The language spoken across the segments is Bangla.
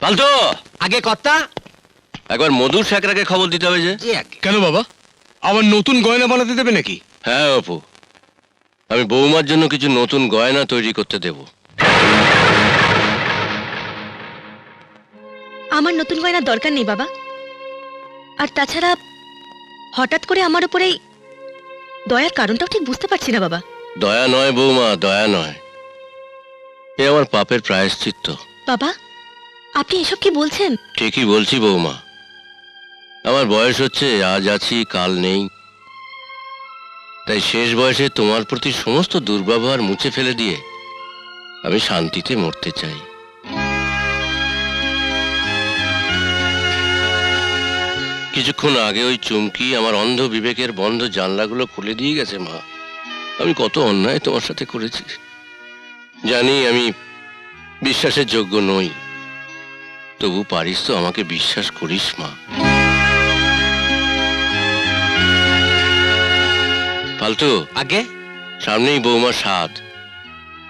পাল্টো আগে কর্তা। একবার মধুর শেখরাকে খবর দিতে হবে যে। কেন বাবা, আবার নতুন গয়না বানাতে দেবে নাকি? হ্যাঁ অপু, আমি বৌমার জন্য কিছু নতুন গয়না তৈরি করতে দেব। আমার নতুন গয়নার দরকার নেই বাবা। আর তাছাড়া হঠাৎ করে আমার উপরে দয়ার কারণটাও ঠিক বুঝতে পারছি না বাবা। দয়া নয় বৌমা, দয়া নয়, এ আমার পাপের প্রায়শ্চিত্ত। বাবা, আপনি এসব কি বলছেন? ঠিকই বলছি বৌমা, আমার বয়স হচ্ছে, আজ আছি কাল নেই। তাই শেষ বয়সে তোমার প্রতি সমস্ত দুর্ব্যবহার মুছে ফেলে দিয়ে আমি শান্তিতে মরতে চাই। কিছুক্ষণ আগে ওই চুমকি আমার অন্ধ বিবেকের বন্ধ জানলাগুলো খুলে দিয়ে গেছে। মা, আমি কত অন্যায় তোমার সাথে করেছি। জানি আমি বিশ্বাসের যোগ্য নই, তবু পারিস তো আমাকে বিশ্বাস করিস মা। পাল্টু, আগে সামনেই বৌমার সাধ।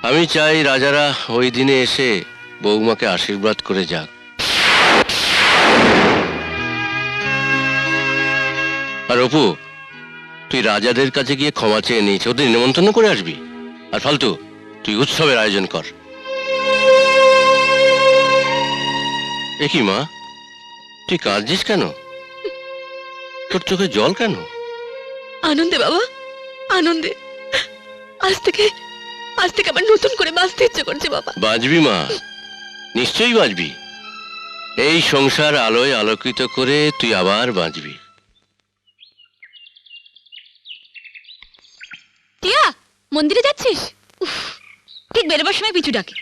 আমি চাই রাজারা ওই দিনে এসে বৌমাকে আশীর্বাদ করে যাক। আর অপু, তুই রাজাদের কাছে গিয়ে ক্ষমা চেয়ে নিয়েছে, ওদের নিমন্ত্রণ করে আসবি। আর ফালতু, তুই উৎসবের আয়োজন কর। এ কি মা, তুই কাঁদছিস কেন? তোর চোখে জল কেন? আনন্দে বাবা, আনন্দে। আজ থেকে আবার নতুন করে বাঁচতে ইচ্ছে করছে বাবা। বাঁচবি মা, নিশ্চয়ই বাঁচবি। এই সংসার আলোয় আলোকিত করে তুই আবার বাঁচবি। টিয়া, মন্দিরে যাচ্ছিস? উফ, ঠিক বেরোবার সময় পিছু ডাকে।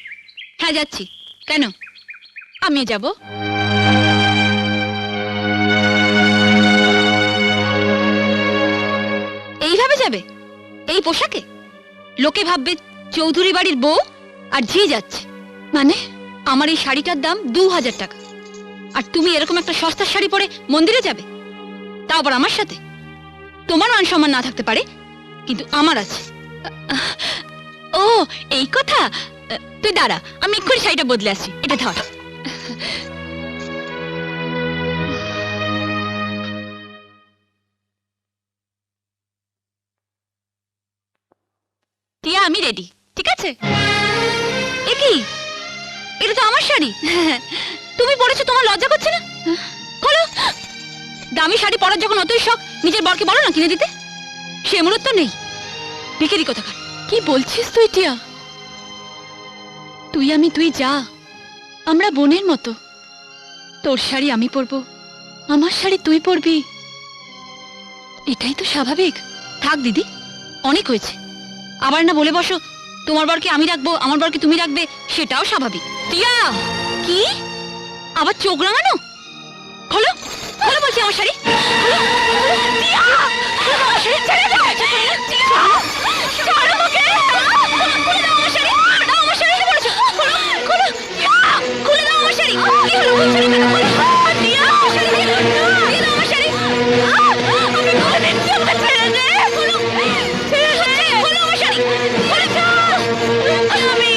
হ্যাঁ যাচ্ছি। কেন? আমিও যাব। এইভাবে যাবে? এই পোশাকে? লোকে ভাববে চৌধুরী বাড়ির বউ আর ঝি যাচ্ছে। মানে আমার এই শাড়িটার দাম 2000 টাকা, আর তুমি এরকম একটা সস্তার শাড়ি পরে মন্দিরে যাবে? তাও আবার আমার সাথে? তোমার মান সম্মান না থাকতে পারে, কিন্তু আমার আছে। ও এই কথা। তুই দাঁড়া, আমি এক্ষুনি শাড়িটা বদলে আসছি। এটা ধর। টিয়া, আমি রেডি, ঠিক আছে? এ কি, এটা তো আমার শাড়ি। তুমি পরেছো, তোমার লজ্জা করছে না? খোলো। দামি শাড়ি পরার যখন অতই শখ, নিজের বরকে বলো না কিনে দিতে। সে মূলত নেই, ভিখারি কোথাকার। কি বলছিস তুই টিয়া? তুই আমি দুই যা, আমরা বোনের মতো। তোর শাড়ি আমি পরবো, আমার শাড়ি তুই পরবি, এটাই তো স্বাভাবিক। থাক দিদি, অনেক হয়েছে। আবার না বলে বসো তোমার বরকে আমি রাখবো, আমার বরকে তুমি রাখবে, সেটাও স্বাভাবিক। টিয়া, কি আবার চোখ রাঙানো? খোলো, খোলো বলছি আমার শাড়ি। খোলো, খোলো। টিয়া, খোলো আমার শাড়ি, ছেড়ে দাও। টিয়া, ছাড়ো আমাকে। খুলে দাও আমার শাড়ি। দাও আমার শাড়ি, বলেছো। খোলো, খোলো। টিয়া, খুলে দাও আমার শাড়ি। কি হলো, খুলছো না কেন? খোলো। টিয়া, আমার শাড়ি দিয়ে দাও। দিয়ে দাও আমার শাড়ি। আমি খুলে দিচ্ছি, আমাকে ছেড়ে দে। খোলো, ছেড়ে দে। খোলো আমার শাড়ি। বলেছো আমি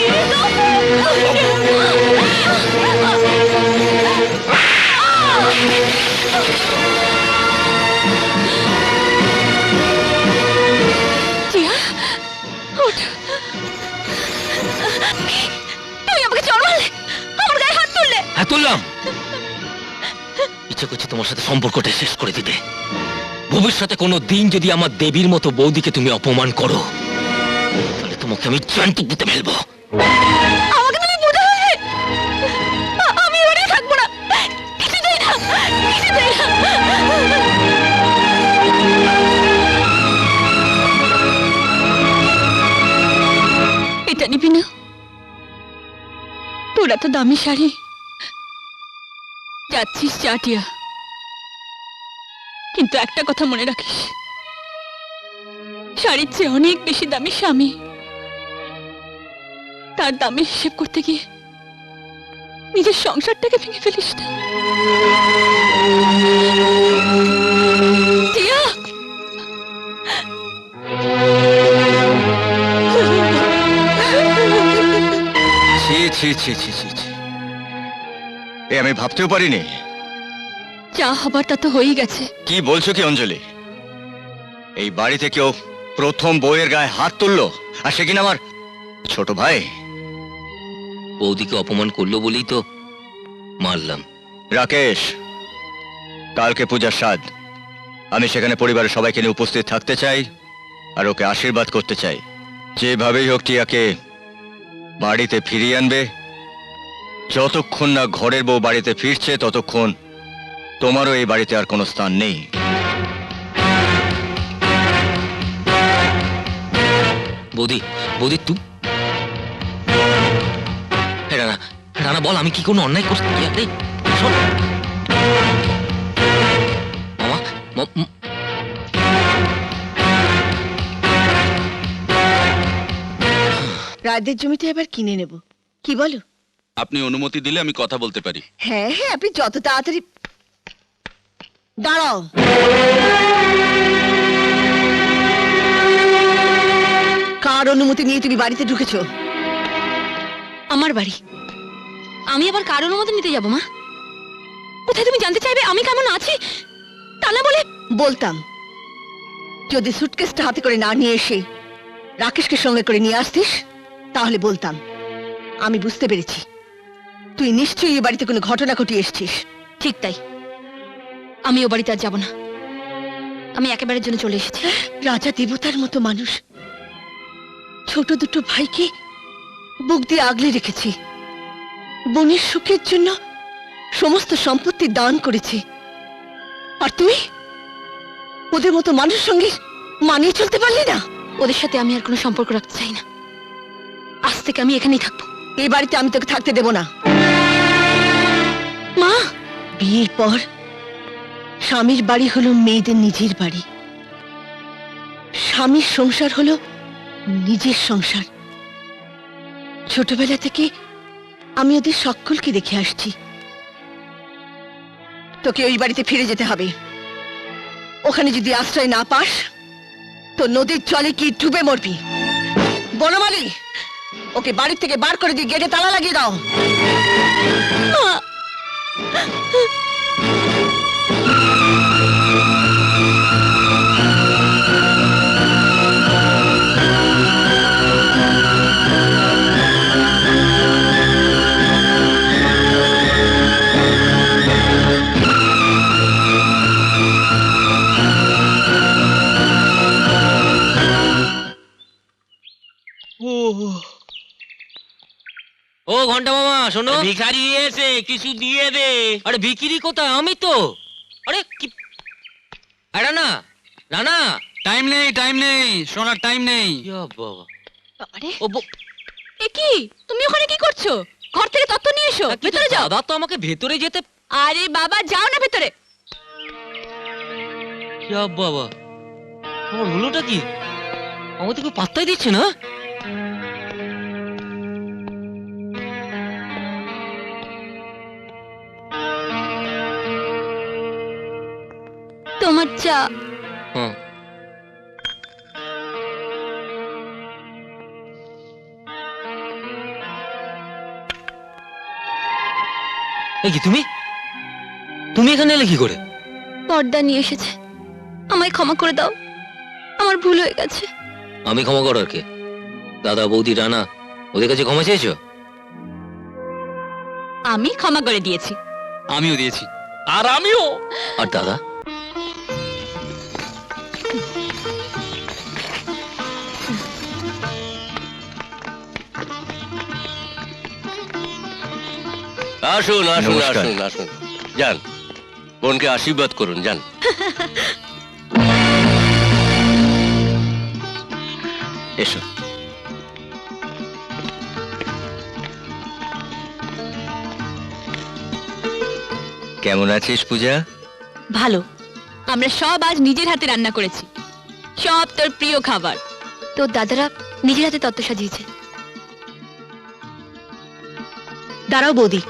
টিয়া, ওঠ। তুমি আমাকে চড় মারলে, আমার গায়ে হাত তুললে। হ্যাঁ তুললাম, ইচ্ছে করছে তোমার সাথে সম্পর্কটা শেষ করে দিতে। ভবিষ্যতে কোনো দিন যদি আমার দেবীর মতো বৌদিকে তুমি অপমান করো, তাহলে তোমাকে আমি জ্যান্ত পুঁতে ফেলবো। আমাকে তুমি বুঝে ফেলবে। আমি এবারে থাকবো না, কিছুতেই না, কিছুতেই না। এটা নিবি না? তোর এত দামি শাড়ি। যাচ্ছিস যা টিয়া, কিন্তু একটা কথা মনে রাখিস, শাড়ির চেয়ে অনেক বেশি দামি স্বামী। তার দামের হিসেব করতে গিয়ে নিজের সংসারটাকে ভেঙে ফেলিস না। টিয়া, ছি ছি ছি ছি ছি ছি। এ আমি ভাবতেও পারিনি। যা হবার তা তো হয়েই গেছে। কি বলছো কি অঞ্জলি? এই বাড়িতে কেউ প্রথম বউয়ের গায়ে হাত তুললো, আর সে কিনা আমার ছোট ভাই। বৌদিকে অপমান করলো বলেই তো মারলাম। রাকেশ, কালকে পূজার স্বাদ, আমি সেখানে পরিবারের সবাইকে নিয়ে উপস্থিত থাকতে চাই আর ওকে আশীর্বাদ করতে চাই। যেভাবেই হোক টিয়াকে বাড়িতে ফিরিয়ে আনবে। যতক্ষণ না ঘরের বউ বাড়িতে ফিরছে ততক্ষণ তোমারও এই বাড়িতে আর কোনো স্থান নেই। বৌদি, বৌদি তুই রানা, রানা বল আমি কি কোনো অন্যায় করছি? আরে শোন মামা, রায়দের জমিটা এবার কিনে নেব, কি বলো? আপনি অনুমতি দিলে আমি কথা বলতে পারি। হ্যাঁ হ্যাঁ, আপনি যত তাড়াতাড়ি। দাঁড়াও, কার অনুমতি নিয়ে তুমি বাড়িতে ঢুকেছো? আমার বাড়ি, আমি আবার কার অনুমতি নিতে যাবো মা? কোথায় তুমি জানতে চাইবে আমি কেমন আছি? তা না বলে বলতাম, যদি সুটকেসটা হাতে করে না নিয়ে এসে রাকেশকে সঙ্গে করে নিয়ে আসতিস তাহলে বলতাম। আমি বুঝতে পেরেছি তুই নিশ্চয়ই এই বাড়িতে কোনো ঘটনা ঘটিয়ে এসছিস। ঠিক তাই, আমি ও বাড়িতে আর যাবো না। আমি একেবারের জন্য চলে এসেছি। রাজা দেবতার মতো মানুষ, ছোট দুটো ভাইকে বুক দিয়ে আগলে রেখেছে, বোনের সুখের জন্য সমস্ত সম্পত্তি দান করেছে, আর তুই ওদের মতো মানুষের সঙ্গে মানিয়ে চলতে পারলি না। ওদের সাথে আমি আর কোনো সম্পর্ক রাখতে চাই না। আজ থেকে আমি এখানেই থাকবো। এই বাড়িতে আমি তোকে থাকতে দেব না। মা, বিয়ের পর স্বামীর বাড়ি হলো মেয়েদের নিজের বাড়ি, স্বামীর সংসার হলো নিজের সংসার। ছোটবেলা থেকে আমি ওদের সকলকে দেখে আসছি। তোকে ওই বাড়িতে ফিরে যেতে হবে। ওখানে যদি আশ্রয় না পাস তো নদীর জলে কি ডুবে মরবি। বনমালী, ওকে বাড়ি থেকে বার করে দিয়ে গেটে তালা লাগিয়ে দাও। ও ঘন্টা মামা শোনো, ভিখারি এসে কিছু দিয়ে দে। আরে ভিকিরি কোথায়? আমি তো। আরে কি রানা, রানা টাইম নেই শোনার টাইম নেই। বাবা, বাবারে, ও এ কি? তুমি ওখানে কি করছো? ঘর থেকে তত্ত্ব নিয়ে এসো, ভেতরে যাও। দাদা তো আমাকে ভেতরে যেতে। আরে বাবা, যাও না ভেতরে। বাবা, আমার হলোটা কি? আমাদের কেউ পাত্তাই দিচ্ছে না। তোমার চা। হ্যাঁ, এই কি তুমি তুমি এখানে এলে কি করে? পর্দা নিয়ে এসেছে। আমায় ক্ষমা করে দাও, আমার ভুল হয়ে গেছে। আমি ক্ষমা করার কে? দাদা, বৌদি, রানা ওদের কাছে ক্ষমা চেয়েছো? আমি ক্ষমা করে দিয়েছি। আমিও দিয়েছি। আর আমিও। আর দাদা? আসুন আসুন নমস্কার। আসুন আসুন, যান বোনকে আশীর্বাদ করুন, যান। এসো। কেমন আছিস পূজা? ভালো। আমরা সব আজ নিজের হাতে রান্না করেছি, সব তোর প্রিয় খাবার। তোর দাদারা নিজের হাতে তত্ত্ব সাজিয়েছে। দাঁড়াও বৌদি,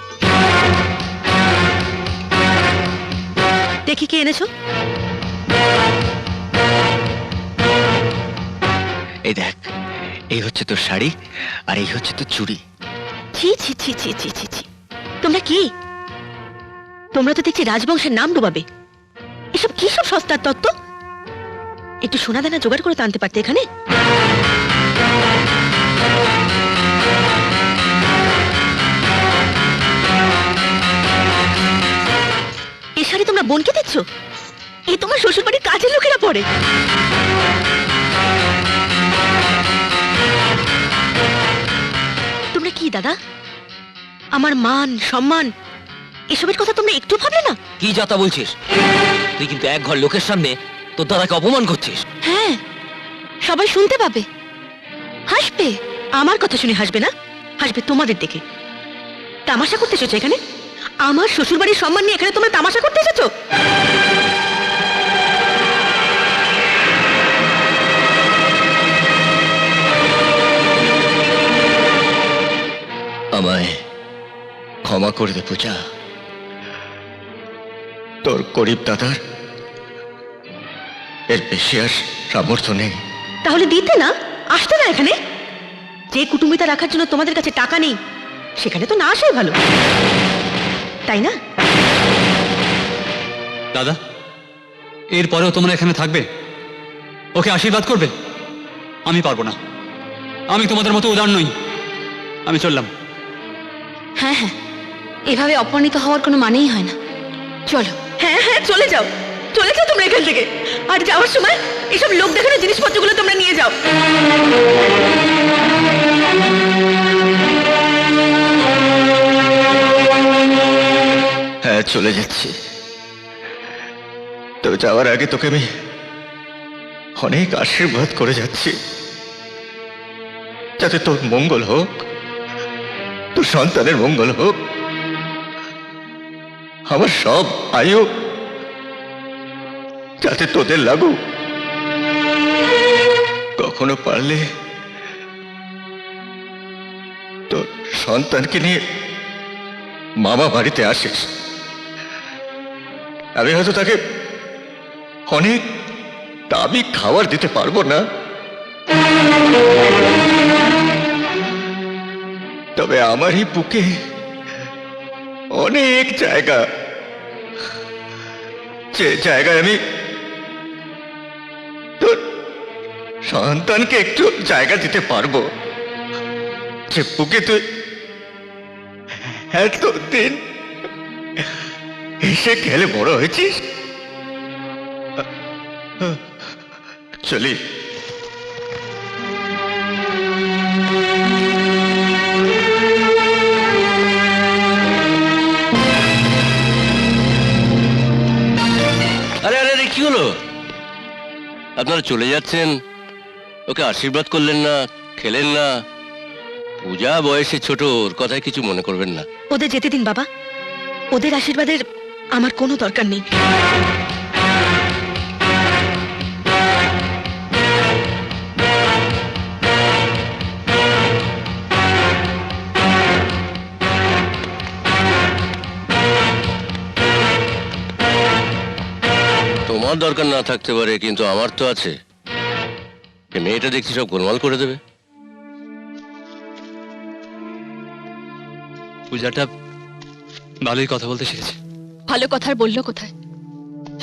দেখি কি এনেছো। এই দেখ, এই হচ্ছে তোর শাড়ি আর এই হচ্ছে তোর চুড়ি। ছি ছি ছি ছি ছি ছি ছি, তোমরা কি তোমরা তো দেখছি রাজবংশের নাম ডুবাবে। এসব কি সব সস্তার তত্ত্ব? একটু সোনা দানা জোগাড় করে তো আনতে পারতে এখানে। এ শাড়ি তোমরা বোনকে দিচ্ছ? এ তোমার শ্বশুর বাড়ির কাজের লোকেরা পড়ে। তোমরা কি দাদা, আমার মান সম্মান এসবের কথা তোমরা একটু ভাবলে না? কি যাতা বলছিস? তুই কিন্তু এক ঘর লোকের সামনে তোর দাদাকে অপমান করছিস। হ্যাঁ, সবাই শুনতে পাবে, হাসবে। আমার কথা শুনে হাসবে না, হাসবে তোমাদের দেখে। তামাশা করতে এসেছো এখানে? আমার শ্বশুর বাড়ির সম্মান নিয়ে এখানে তোমরা তামাশা করতে এসেছো? আমায় ক্ষমা করে দে পূজা। তোর গরিব দাদার এর বেশি আর সামর্থ্য নেই। তাহলে দিতে না, আসতে না এখানে। যে কুটুম্বিতা রাখার জন্য তোমাদের কাছে টাকা নেই, সেখানে তো না আসাই ভালো, তাই না? দাদা, এরপরেও তোমরা এখানে থাকবে, ওকে আশীর্বাদ করবে? আমি পারবো না, আমি তোমাদের মতো উদার নই। আমি চললাম। হ্যাঁ হ্যাঁ, এভাবে অপমানিত হওয়ার কোনো মানেই হয় না। চলো। হ্যাঁ হ্যাঁ, চলে যাও, চলে যাও তোমরা এখান থেকে। আর যাওয়ার সময় এসব লোক দেখানো জিনিসপত্রগুলো তোমরা নিয়ে যাও। হ্যাঁ, চলে যাচ্ছি। তো যাওয়ার আগে তোকে আমি অনেক আশীর্বাদ করে যাচ্ছি, যাতে তোর মঙ্গল হোক, তোর সন্তানের মঙ্গল হোক, আমার সব আয়ু যাতে তোদের লাগুক। কখনো পারলে তোর সন্তানকে নিয়ে মামা বাড়িতে আসিস। আমি হয়তো তাকে অনেক দামি খাবার দিতে পারবো না, তবে আমারই বুকে অনেক জায়গা, যে জায়গায় আমি তোর সন্তানকে একটু জায়গা দিতে পারবো, যে বুকে তুই এতদিন এসে খেলে বড় হয়েছিস। চলি। আরে আরে আরে, কি হলো? আপনারা চলে যাচ্ছেন, ওকে আশীর্বাদ করলেন না, খেলেন না। পূজা বয়সে ছোট, ওর কথায় কিছু মনে করবেন না। ওদের যেতে দিন বাবা, ওদের আশীর্বাদের আমার কোনো দরকার নেই। তোমার দরকার না থাকতে পারে, কিন্তু আমার তো আছে। এ মেয়েটা দেখছি সব গোলমাল করে দেবে। পূজাটা ভালোই কথা বলতে শিখেছে। ভালো কথা আর বললো কোথায়?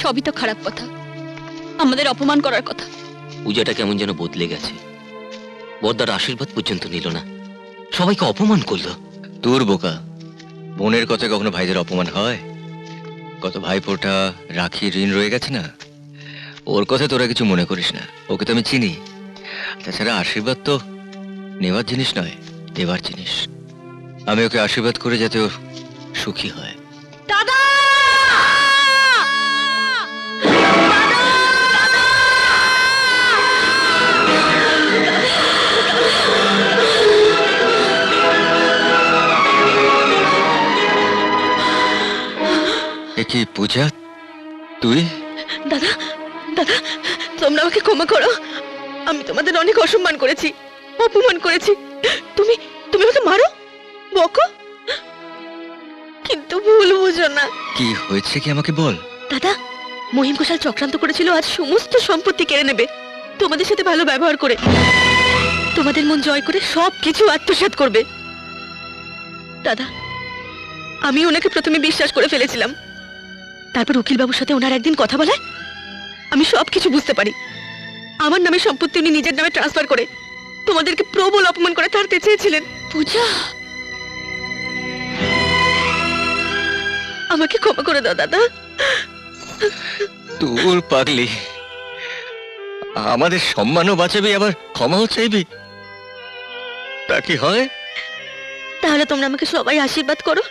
সবই তো খারাপ কথা, আমাদের অপমান করার কথা। পূজাটা কেমন যেন বদলে গেছে। বড়দার আশীর্বাদ পর্যন্ত নিল না, সবাইকে অপমান করলো। তোর বোকা, বোনের কথা কখনো ভাইদের অপমান হয়? কত ভাইফোঁটা রাখি ঋণ রয়ে গেছে না, ওর কথা তোরা কিছু মনে করিস না। ওকে তো আমি চিনি। তাছাড়া আশীর্বাদ তো নেওয়ার জিনিস নয়, দেওয়ার জিনিস। আমি ওকে আশীর্বাদ করে যাতে ও সুখী হয়। দাদা! এ কি পূজা, তুই? দাদা, দাদা, তোমরা আমাকে ক্ষমা করো। আমি তোমাদের অনেক অসম্মান করেছি, অপমান করেছি। তুমি তুমি আমাকে মারো, বকো, কিন্তু ভুল বুঝো না। কি হয়েছে কি আমাকে বল। দাদা, মহিম ঘোষাল চক্রান্ত করেছিল আজ সমস্ত সম্পত্তি কেড়ে নেবে, তোমাদের সাথে ভালো ব্যবহার করে, তোমাদের মন জয় করে সব কিছু আত্মসাৎ করবে। দাদা, আমি ওনাকে প্রথমে বিশ্বাস করে ফেলেছিলাম, তারপর উকিলবাবুর সাথে ওনার একদিন কথা বলায় আমি সবকিছু বুঝতে পারি। আমার নামে সম্পত্তি উনি নিজের নামে ট্রান্সফার করে তোমাদেরকে প্রবল অপমান করে তাড়তে চেয়েছিলেন। পূজা, আমাকে ক্ষমা করে দাও দাদা। তোর পাগলি, আমাদের সম্মানও বাঁচাবি আবার ক্ষমাও চাইবি, তা কি হয়? তাহলে তোমরা আমাকে সবাই আশীর্বাদ করো।